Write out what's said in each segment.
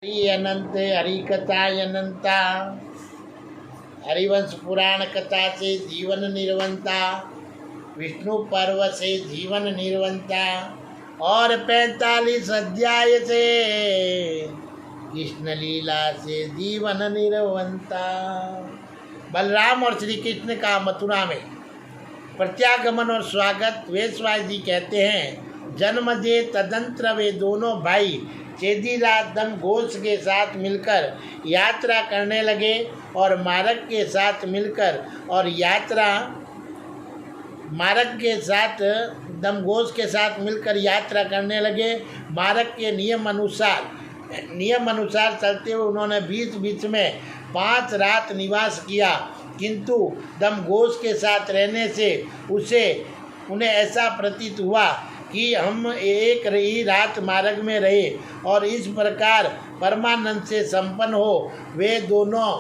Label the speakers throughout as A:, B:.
A: हरि अनंत हरि कथा अनंता। हरिवंश पुराण कथा से जीवन निर्वंता, विष्णु पर्व से जीवन निर्वंता और 45 अध्याय से कृष्ण लीला से जीवन निर्वंता। बलराम और श्री कृष्ण का मथुरा में प्रत्यागमन और स्वागत। वेशवास जी कहते हैं, जन्म दे तदंतर वे दोनों भाई चेदीराज दम घोष के साथ मिलकर यात्रा करने लगे और मार्ग के साथ मिलकर और दमघोष के साथ मिलकर यात्रा करने लगे। मार्ग के नियम अनुसार चलते हुए उन्होंने बीच बीच में 5 रात निवास किया, किंतु दमघोष के साथ रहने से उन्हें ऐसा प्रतीत हुआ कि हम एक ही रात मार्ग में रहे और इस प्रकार परमानंद से संपन्न हो। वे दोनों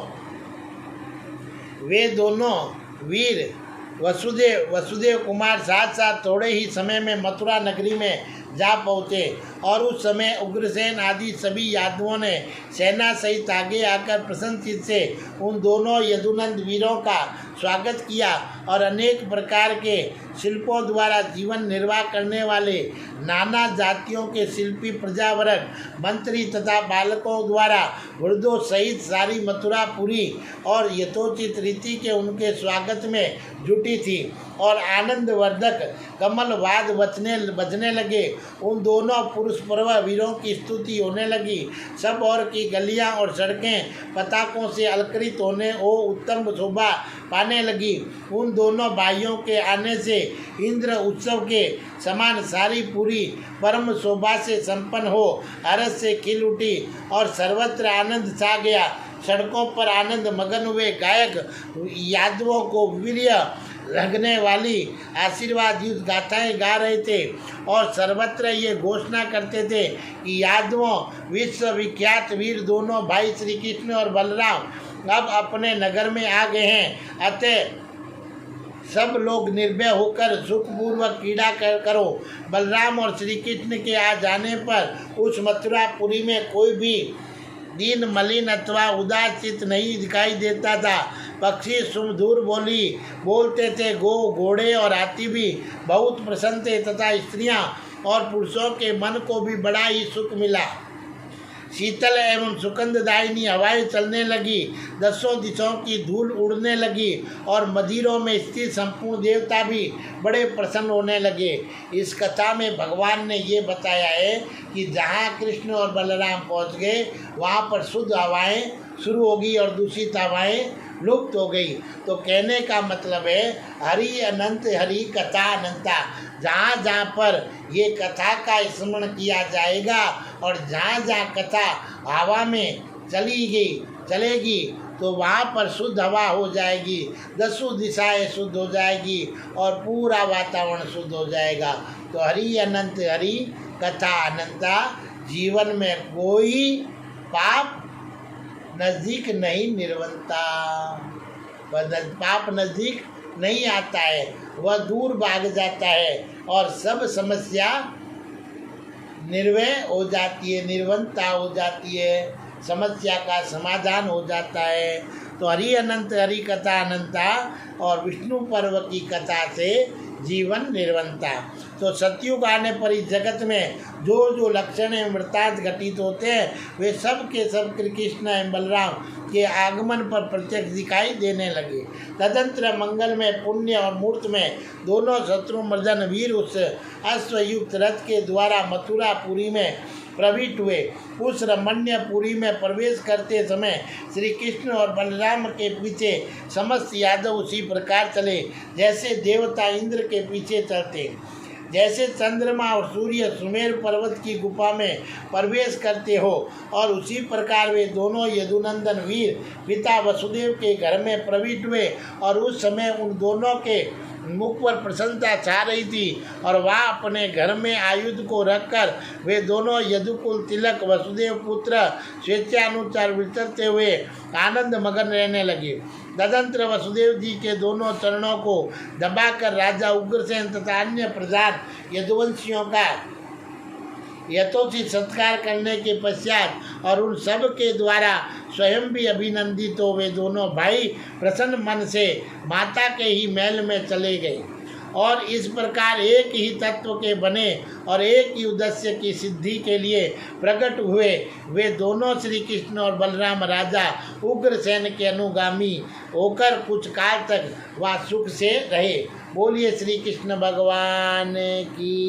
A: वीर वसुदेव कुमार साथ साथ थोड़े ही समय में मथुरा नगरी में जा पहुँचे और उस समय उग्रसेन आदि सभी यादवों ने सेना सहित आगे आकर प्रसन्नचित्त से उन दोनों यदुनंद वीरों का स्वागत किया और अनेक प्रकार के शिल्पों द्वारा जीवन निर्वाह करने वाले नाना जातियों के शिल्पी प्रजावर्ग, मंत्री तथा बालकों द्वारा वृद्धों सहित सारी मथुरापुरी और यथोचित रीति के उनके स्वागत में जुटी थी और आनंदवर्धक कमलवाद बजने लगे। उन दोनों पुरुष पर्व वीरों की स्तुति होने लगी। सब और की गलियां और सड़कें पताकों से अलंकृत होने और उत्तम शोभा पाने लगी। उन दोनों भाइयों के आने से इंद्र उत्सव के समान सारी पूरी परम शोभा से संपन्न हो हर्ष से खिल उठी और सर्वत्र आनंद छा गया। सड़कों पर आनंद मगन हुए गायक यादवों को वीर्य लगने वाली आशीर्वाद युक्त गाथाएं गा रहे थे और सर्वत्र ये घोषणा करते थे कि यादवों विश्वविख्यात वीर दोनों भाई श्री कृष्ण और बलराम अब अपने नगर में आ गए हैं। अतः सब लोग निर्भय होकर सुखपूर्वक क्रीड़ा करो। बलराम और श्री कृष्ण के आ जाने पर उस मथुरापुरी में कोई भी दीन मलिन अथवा उदास चित्त नहीं दिखाई देता था। पक्षी सुमधुर बोलते थे, घोड़े और हाथी भी बहुत प्रसन्न थे तथा स्त्रियां और पुरुषों के मन को भी बड़ा ही सुख मिला। शीतल एवं सुगंधदायिनी हवाएं चलने लगी, 10 दिशाओं की धूल उड़ने लगी और मंदिरों में स्थित संपूर्ण देवता भी बड़े प्रसन्न होने लगे। इस कथा में भगवान ने ये बताया है कि जहाँ कृष्ण और बलराम पहुँच गए वहाँ पर शुद्ध हवाएं शुरू होगी और दूषित हवाएं लुप्त हो गई। तो कहने का मतलब है, हरि अनंत हरि कथा अनंता। जहाँ जहाँ पर ये कथा का स्मरण किया जाएगा और जहाँ जहाँ कथा हवा में चलेगी तो वहाँ पर शुद्ध हवा हो जाएगी, 10 दिशाएं शुद्ध हो जाएगी और पूरा वातावरण शुद्ध हो जाएगा। तो हरि अनंत हरि कथा अनंता। जीवन में कोई पाप नज़दीक नहीं निर्वंता, पाप नज़दीक नहीं आता है, वह दूर भाग जाता है और सब समस्या निर्वय हो जाती है, निर्वंता हो जाती है, समस्या का समाधान हो जाता है। तो हरि अनंत हरि कथा अनंता और विष्णु पर्व की कथा से जीवन निर्वंता। तो सतयुग आने पर इस जगत में जो लक्षण एवं वृत्तांत घटित होते हैं वे सब के सब कृष्ण एवं बलराम के आगमन पर प्रत्यक्ष दिखाई देने लगे। तदंतर मंगल में पुण्य और मूर्त में दोनों शत्रुमर्दन वीर उस अश्वयुक्त रथ के द्वारा मथुरापुरी में प्रविष्ट हुए। उस रमणीयपुरी में प्रवेश करते समय श्री कृष्ण और बलराम के पीछे समस्त यादव उसी प्रकार चले जैसे देवता इंद्र के पीछे चलते। जैसे चंद्रमा और सूर्य सुमेर पर्वत की गुफा में प्रवेश करते हो और उसी प्रकार वे दोनों यदुनंदन वीर पिता वसुदेव के घर में प्रविष्ट हुए और उस समय उन दोनों के मुख पर प्रसन्नता छा रही थी और वह अपने घर में आयुध को रखकर वे दोनों यदुकुल तिलक वसुदेव पुत्र स्वेच्छानुसार विचरते हुए आनंद मगन रहने लगे। तदंतर वसुदेव जी के दोनों चरणों को दबाकर राजा उग्रसेन तथा अन्य प्रधान यदुवंशियों का यथोचित सत्कार करने के पश्चात और उन सब के द्वारा स्वयं भी अभिनंदित हो वे दोनों भाई प्रसन्न मन से माता के ही महल में चले गए और इस प्रकार एक ही तत्व के बने और एक ही उद्देश्य की सिद्धि के लिए प्रकट हुए वे दोनों श्री कृष्ण और बलराम राजा उग्रसेन के अनुगामी होकर कुछ काल तक वह सुख से रहे। बोलिए श्री कृष्ण भगवान की।